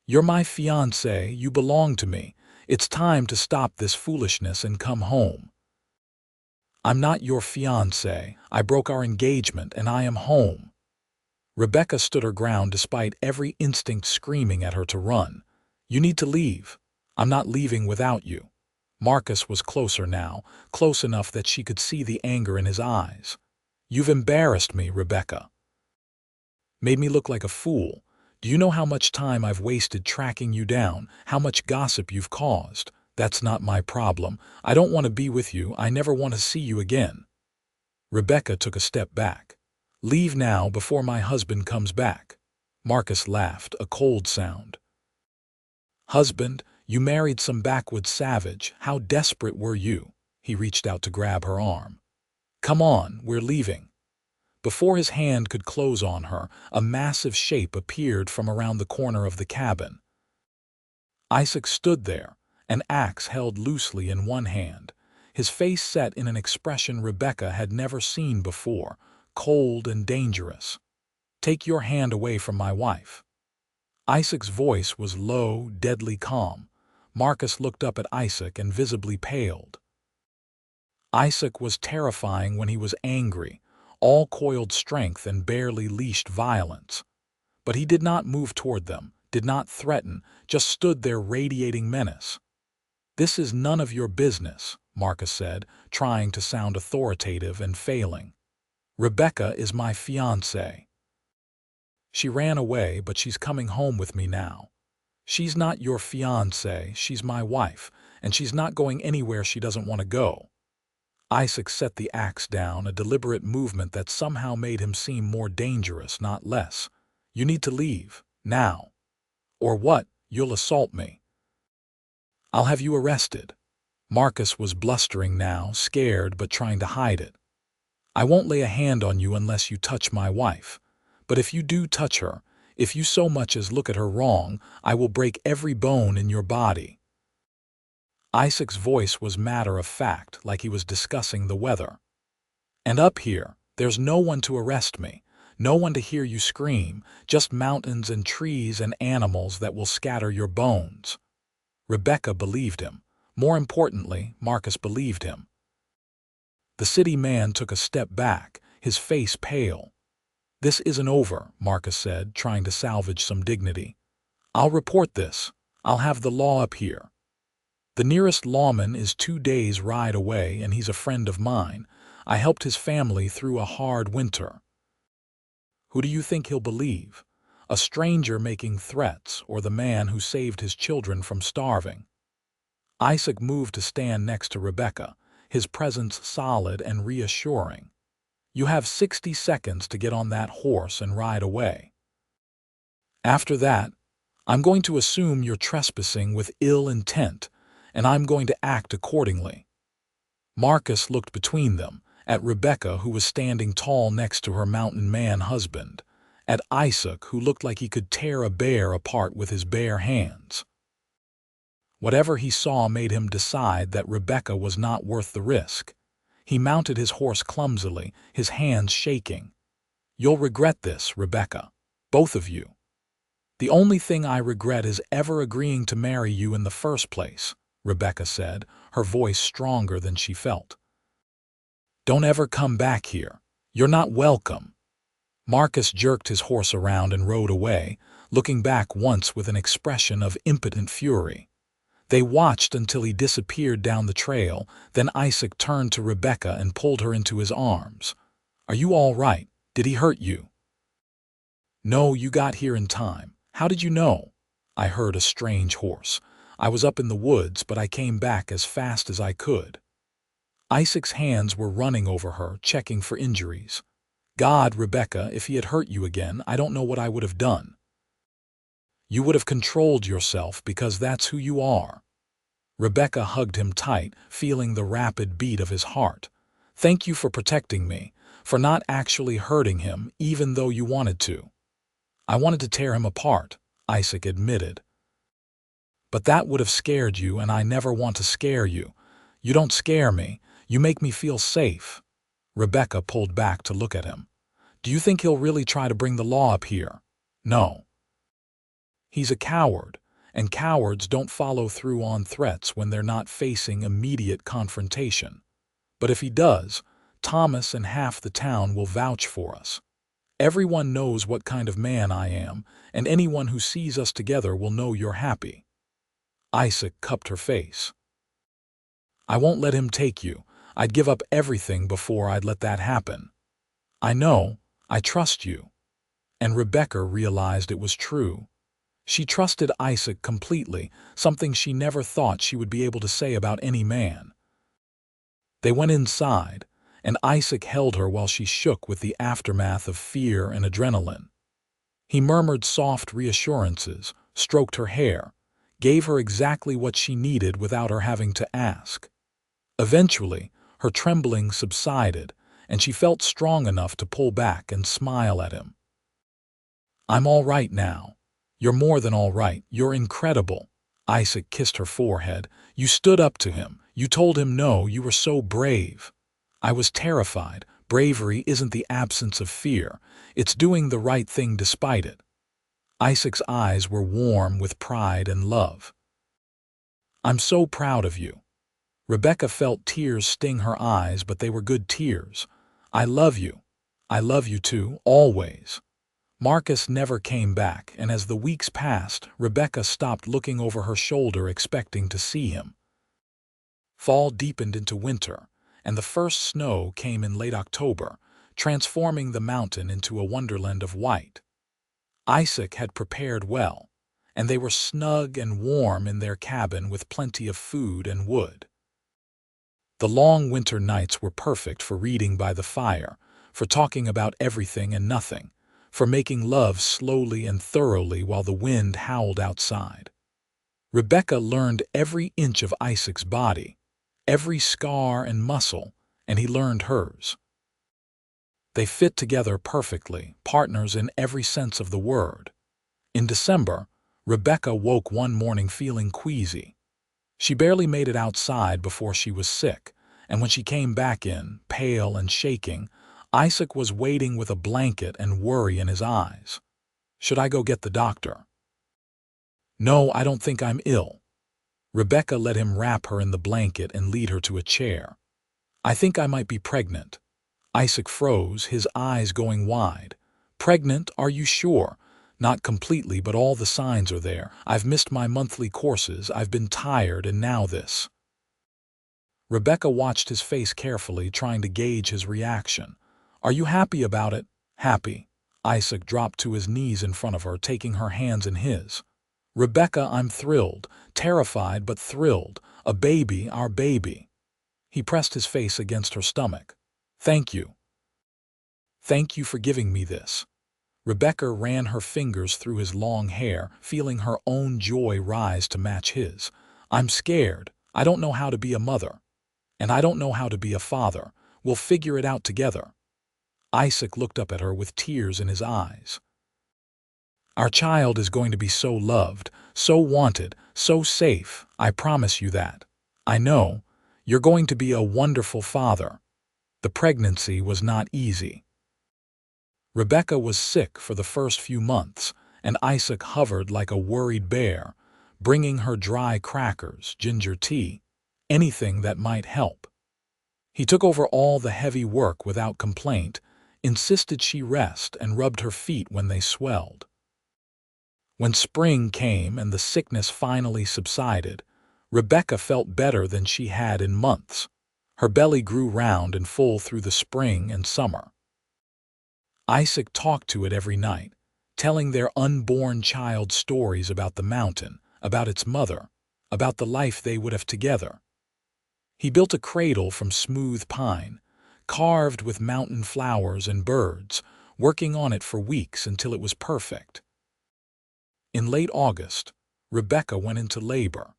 "You're my fiancé, you belong to me. It's time to stop this foolishness and come home." "I'm not your fiancé. I broke our engagement and I am home." Rebecca stood her ground despite every instinct screaming at her to run. "You need to leave. I'm not leaving without you." Marcus was closer now, close enough that she could see the anger in his eyes. "You've embarrassed me, Rebecca. Made me look like a fool. Do you know how much time I've wasted tracking you down, how much gossip you've caused? That's not my problem. I don't want to be with you. I never want to see you again." Rebecca took a step back. "Leave now before my husband comes back." Marcus laughed, a cold sound. "Husband, you married some backwoods savage. How desperate were you?" He reached out to grab her arm. "Come on, we're leaving." Before his hand could close on her, a massive shape appeared from around the corner of the cabin. Isaac stood there, an axe held loosely in one hand, his face set in an expression Rebecca had never seen before, cold and dangerous. "Take your hand away from my wife." Isaac's voice was low, deadly calm. Marcus looked up at Isaac and visibly paled. Isaac was terrifying when he was angry, all coiled strength and barely leashed violence. But he did not move toward them, did not threaten, just stood there radiating menace. "This is none of your business," Marcus said, trying to sound authoritative and failing. "Rebecca is my fiancée. She ran away, but she's coming home with me now. She's not your fiancée, she's my wife, and she's not going anywhere she doesn't want to go." Isaac set the axe down, a deliberate movement that somehow made him seem more dangerous, not less. "You need to leave, now. Or what? You'll assault me. I'll have you arrested." Marcus was blustering now, scared but trying to hide it. "I won't lay a hand on you unless you touch my wife. But if you do touch her, if you so much as look at her wrong, I will break every bone in your body." Isaac's voice was matter-of-fact, like he was discussing the weather. "And up here, there's no one to arrest me, no one to hear you scream, just mountains and trees and animals that will scatter your bones." Rebecca believed him. More importantly, Marcus believed him. The city man took a step back, his face pale. "This isn't over," Marcus said, trying to salvage some dignity. "I'll report this. I'll have the law up here. The nearest lawman is 2 days' ride away, and he's a friend of mine. I helped his family through a hard winter. Who do you think he'll believe? A stranger making threats or the man who saved his children from starving? Isaac moved to stand next to Rebecca, his presence solid and reassuring. You have 60 seconds to get on that horse and ride away. After that, I'm going to assume you're trespassing with ill intent, and I'm going to act accordingly. Marcus looked between them, at Rebecca, who was standing tall next to her mountain man husband, at Isaac, who looked like he could tear a bear apart with his bare hands. Whatever he saw made him decide that Rebecca was not worth the risk. He mounted his horse clumsily, his hands shaking. You'll regret this, Rebecca. Both of you. The only thing I regret is ever agreeing to marry you in the first place, Rebecca said, her voice stronger than she felt. Don't ever come back here. You're not welcome. Marcus jerked his horse around and rode away, looking back once with an expression of impotent fury. They watched until he disappeared down the trail, then Isaac turned to Rebecca and pulled her into his arms. Are you all right? Did he hurt you? No, you got here in time. How did you know? I heard a strange horse. I was up in the woods, but I came back as fast as I could. Isaac's hands were running over her, checking for injuries. God, Rebecca, if he had hurt you again, I don't know what I would have done. You would have controlled yourself because that's who you are. Rebecca hugged him tight, feeling the rapid beat of his heart. Thank you for protecting me, for not actually hurting him, even though you wanted to. I wanted to tear him apart, Isaac admitted. But that would have scared you, and I never want to scare you. You don't scare me. You make me feel safe. Rebecca pulled back to look at him. Do you think he'll really try to bring the law up here? No. He's a coward, and cowards don't follow through on threats when they're not facing immediate confrontation. But if he does, Thomas and half the town will vouch for us. Everyone knows what kind of man I am, and anyone who sees us together will know you're happy. Isaac cupped her face. I won't let him take you. I'd give up everything before I'd let that happen. I know. I trust you. And Rebecca realized it was true. She trusted Isaac completely, something she never thought she would be able to say about any man. They went inside, and Isaac held her while she shook with the aftermath of fear and adrenaline. He murmured soft reassurances, stroked her hair, gave her exactly what she needed without her having to ask. Eventually, her trembling subsided, and she felt strong enough to pull back and smile at him. I'm all right now. You're more than all right. You're incredible. Isaac kissed her forehead. You stood up to him. You told him no. You were so brave. I was terrified. Bravery isn't the absence of fear. It's doing the right thing despite it. Isaac's eyes were warm with pride and love. I'm so proud of you. Rebecca felt tears sting her eyes, but they were good tears. I love you. I love you too, always. Marcus never came back, and as the weeks passed, Rebecca stopped looking over her shoulder expecting to see him. Fall deepened into winter, and the first snow came in late October, transforming the mountain into a wonderland of white. Isaac had prepared well, and they were snug and warm in their cabin with plenty of food and wood. The long winter nights were perfect for reading by the fire, for talking about everything and nothing, for making love slowly and thoroughly while the wind howled outside. Rebecca learned every inch of Isaac's body, every scar and muscle, and he learned hers. They fit together perfectly, partners in every sense of the word. In December, Rebecca woke one morning feeling queasy. She barely made it outside before she was sick, and when she came back in, pale and shaking, Isaac was waiting with a blanket and worry in his eyes. Should I go get the doctor? No, I don't think I'm ill. Rebecca let him wrap her in the blanket and lead her to a chair. I think I might be pregnant. Isaac froze, his eyes going wide. Pregnant, are you sure? Not completely, but all the signs are there. I've missed my monthly courses, I've been tired, and now this. Rebecca watched his face carefully, trying to gauge his reaction. "Are you happy about it?" "Happy." Isaac dropped to his knees in front of her, taking her hands in his. "Rebecca, I'm thrilled, terrified but thrilled. A baby, our baby." He pressed his face against her stomach. "Thank you. Thank you for giving me this." Rebecca ran her fingers through his long hair, feeling her own joy rise to match his. "I'm scared. I don't know how to be a mother. And I don't know how to be a father. We'll figure it out together." Isaac looked up at her with tears in his eyes. "Our child is going to be so loved, so wanted, so safe. I promise you that. I know. You're going to be a wonderful father." The pregnancy was not easy. Rebecca was sick for the first few months, and Isaac hovered like a worried bear, bringing her dry crackers, ginger tea, anything that might help. He took over all the heavy work without complaint, insisted she rest, and rubbed her feet when they swelled. When spring came and the sickness finally subsided, Rebecca felt better than she had in months. Her belly grew round and full through the spring and summer. Isaac talked to it every night, telling their unborn child stories about the mountain, about its mother, about the life they would have together. He built a cradle from smooth pine, carved with mountain flowers and birds, working on it for weeks until it was perfect. In late August, Rebecca went into labor.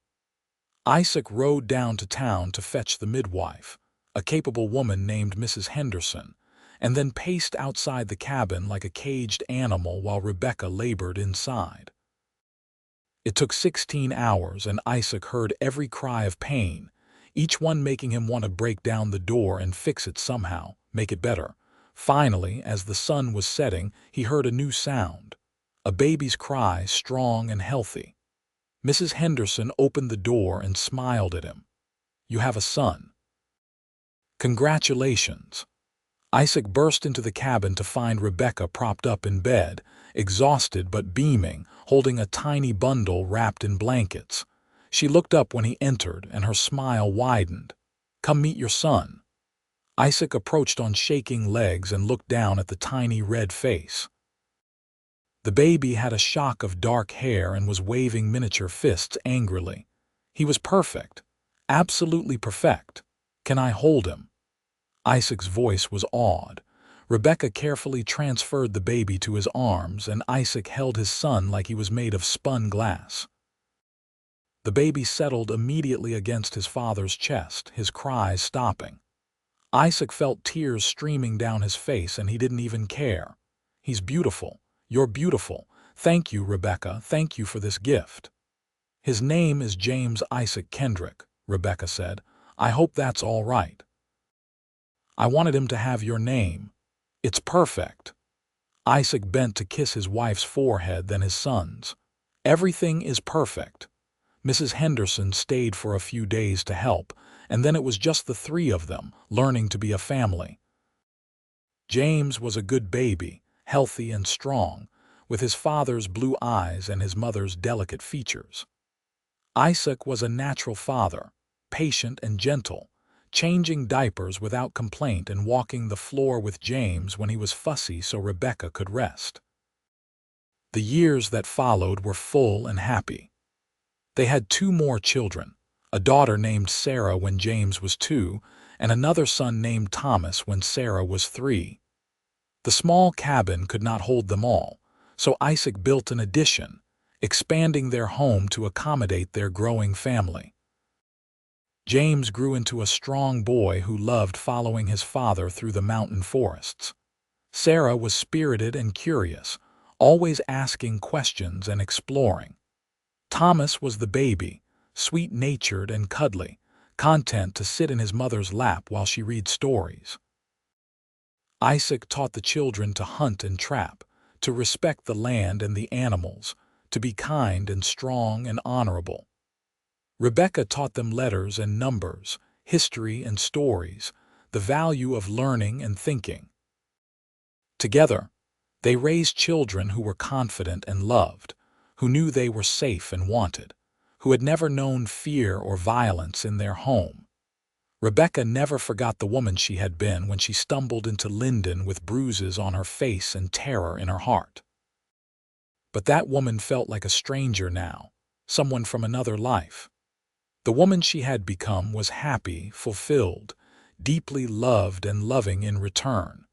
Isaac rode down to town to fetch the midwife, a capable woman named Mrs. Henderson, and then paced outside the cabin like a caged animal while Rebecca labored inside. It took 16 hours, and Isaac heard every cry of pain, each one making him want to break down the door and fix it somehow, make it better. Finally, as the sun was setting, he heard a new sound, a baby's cry, strong and healthy. Mrs. Henderson opened the door and smiled at him. "You have a son." "Congratulations." Isaac burst into the cabin to find Rebecca propped up in bed, exhausted but beaming, holding a tiny bundle wrapped in blankets. She looked up when he entered, and her smile widened. "Come meet your son." Isaac approached on shaking legs and looked down at the tiny red face. The baby had a shock of dark hair and was waving miniature fists angrily. He was perfect, absolutely perfect. "Can I hold him?" Isaac's voice was awed. Rebecca carefully transferred the baby to his arms, and Isaac held his son like he was made of spun glass. The baby settled immediately against his father's chest, his cries stopping. Isaac felt tears streaming down his face, and he didn't even care. "He's beautiful. You're beautiful. Thank you, Rebecca. Thank you for this gift." "His name is James Isaac Kendrick," Rebecca said. "I hope that's all right." "I wanted him to have your name. It's perfect." Isaac bent to kiss his wife's forehead, then his son's. "Everything is perfect." Mrs. Henderson stayed for a few days to help, and then it was just the three of them, learning to be a family. James was a good baby, healthy and strong, with his father's blue eyes and his mother's delicate features. Isaac was a natural father, patient and gentle, changing diapers without complaint and walking the floor with James when he was fussy so Rebecca could rest. The years that followed were full and happy. They had 2 more children, a daughter named Sarah when James was 2, and another son named Thomas when Sarah was 3. The small cabin could not hold them all, so Isaac built an addition, expanding their home to accommodate their growing family. James grew into a strong boy who loved following his father through the mountain forests. Sarah was spirited and curious, always asking questions and exploring. Thomas was the baby, sweet-natured and cuddly, content to sit in his mother's lap while she read stories. Isaac taught the children to hunt and trap, to respect the land and the animals, to be kind and strong and honorable. Rebecca taught them letters and numbers, history and stories, the value of learning and thinking. Together, they raised children who were confident and loved, who knew they were safe and wanted, who had never known fear or violence in their home. Rebecca never forgot the woman she had been when she stumbled into Linden with bruises on her face and terror in her heart. But that woman felt like a stranger now, someone from another life. The woman she had become was happy, fulfilled, deeply loved and loving in return.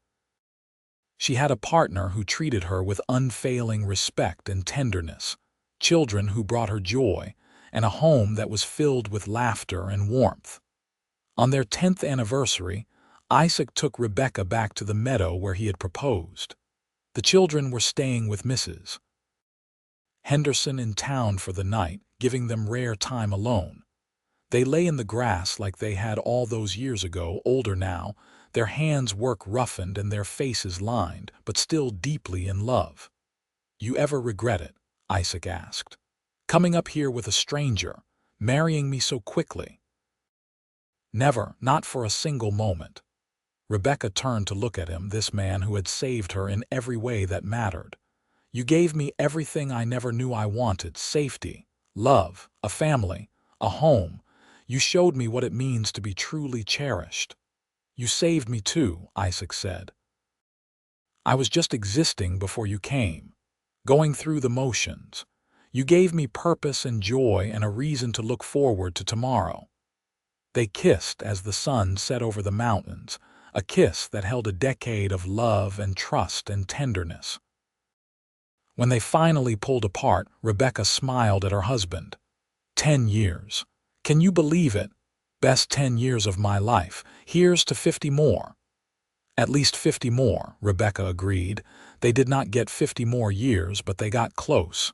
She had a partner who treated her with unfailing respect and tenderness, children who brought her joy, and a home that was filled with laughter and warmth. On their 10th anniversary, Isaac took Rebecca back to the meadow where he had proposed. The children were staying with Mrs. Henderson in town for the night, giving them rare time alone. They lay in the grass like they had all those years ago, older now, their hands work roughened and their faces lined, but still deeply in love. "You ever regret it?" Isaac asked. "Coming up here with a stranger, marrying me so quickly?" "Never, not for a single moment." Rebecca turned to look at him, this man who had saved her in every way that mattered. "You gave me everything I never knew I wanted: safety, love, a family, a home. You showed me what it means to be truly cherished." "You saved me too," Isaac said. "I was just existing before you came, going through the motions. You gave me purpose and joy and a reason to look forward to tomorrow." They kissed as the sun set over the mountains, a kiss that held a decade of love and trust and tenderness. When they finally pulled apart, Rebecca smiled at her husband. 10 years. Can you believe it? Best 10 years of my life. Here's to 50 more. At least 50 more, Rebecca agreed. They did not get 50 more years, but they got close.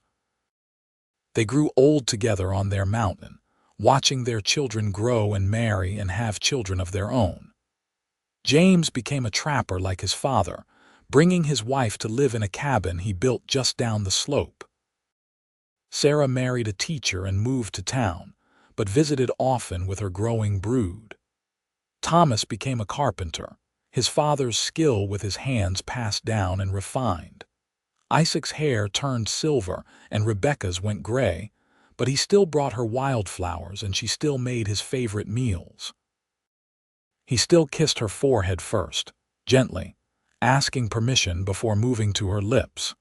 They grew old together on their mountain, watching their children grow and marry and have children of their own. James became a trapper like his father, bringing his wife to live in a cabin he built just down the slope. Sarah married a teacher and moved to town, but visited often with her growing brood. Thomas became a carpenter, his father's skill with his hands passed down and refined. Isaac's hair turned silver and Rebecca's went gray, but he still brought her wildflowers and she still made his favorite meals. He still kissed her forehead first, gently, asking permission before moving to her lips.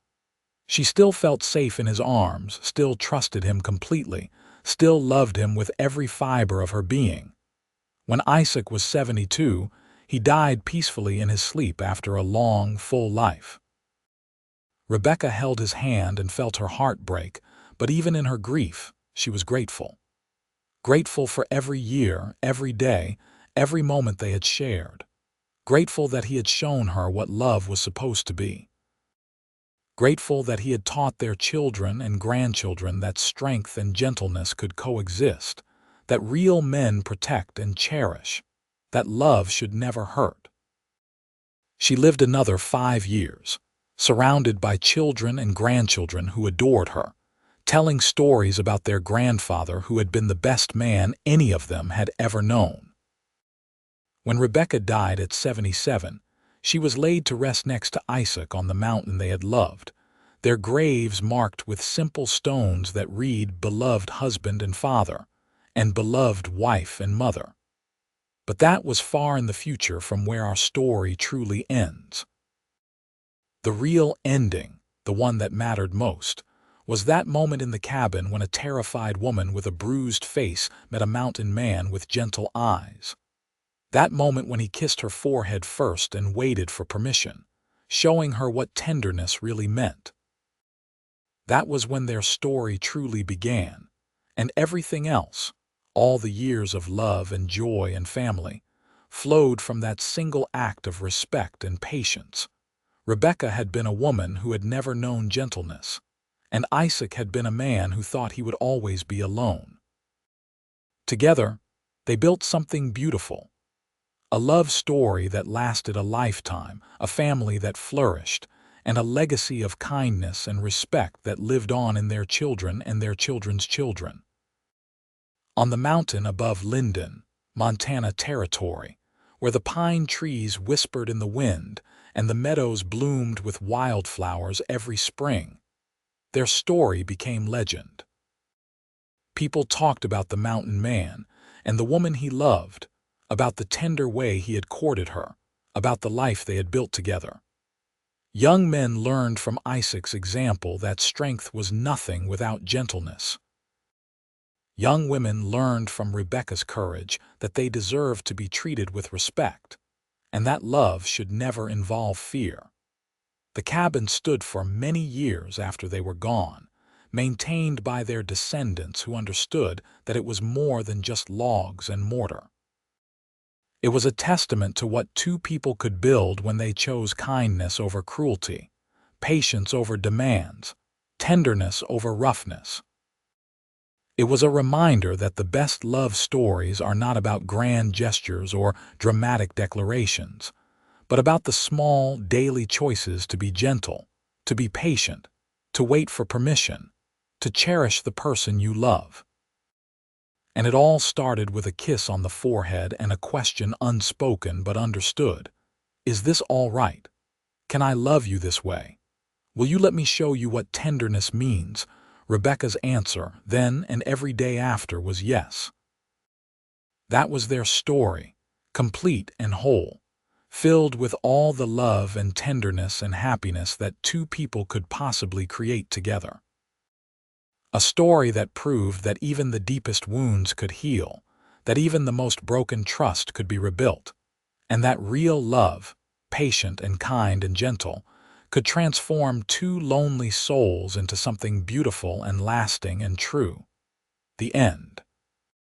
She still felt safe in his arms, still trusted him completely, still loved him with every fiber of her being. When Isaac was 72, he died peacefully in his sleep after a long, full life. Rebecca held his hand and felt her heart break, but even in her grief, she was grateful. Grateful for every year, every day, every moment they had shared. Grateful that he had shown her what love was supposed to be. Grateful that he had taught their children and grandchildren that strength and gentleness could coexist, that real men protect and cherish, that love should never hurt. She lived another 5 years, surrounded by children and grandchildren who adored her, telling stories about their grandfather who had been the best man any of them had ever known. When Rebecca died at 77, she was laid to rest next to Isaac on the mountain they had loved, their graves marked with simple stones that read "Beloved Husband and Father" and "Beloved Wife and Mother." But that was far in the future from where our story truly ends. The real ending, the one that mattered most, was that moment in the cabin when a terrified woman with a bruised face met a mountain man with gentle eyes. That moment when he kissed her forehead first and waited for permission, showing her what tenderness really meant. That was when their story truly began, and everything else, all the years of love and joy and family, flowed from that single act of respect and patience. Rebecca had been a woman who had never known gentleness, and Isaac had been a man who thought he would always be alone. Together, they built something beautiful. A love story that lasted a lifetime, a family that flourished, and a legacy of kindness and respect that lived on in their children and their children's children. On the mountain above Linden, Montana Territory, where the pine trees whispered in the wind and the meadows bloomed with wildflowers every spring, their story became legend. People talked about the mountain man and the woman he loved, about the tender way he had courted her, about the life they had built together. Young men learned from Isaac's example that strength was nothing without gentleness. Young women learned from Rebecca's courage that they deserved to be treated with respect, and that love should never involve fear. The cabin stood for many years after they were gone, maintained by their descendants who understood that it was more than just logs and mortar. It was a testament to what two people could build when they chose kindness over cruelty, patience over demands, tenderness over roughness. It was a reminder that the best love stories are not about grand gestures or dramatic declarations, but about the small, daily choices to be gentle, to be patient, to wait for permission, to cherish the person you love. And it all started with a kiss on the forehead and a question unspoken but understood. Is this all right? Can I love you this way? Will you let me show you what tenderness means? Rebecca's answer, then and every day after, was yes. That was their story, complete and whole, filled with all the love and tenderness and happiness that two people could possibly create together. A story that proved that even the deepest wounds could heal, that even the most broken trust could be rebuilt, and that real love, patient and kind and gentle, could transform two lonely souls into something beautiful and lasting and true. The end.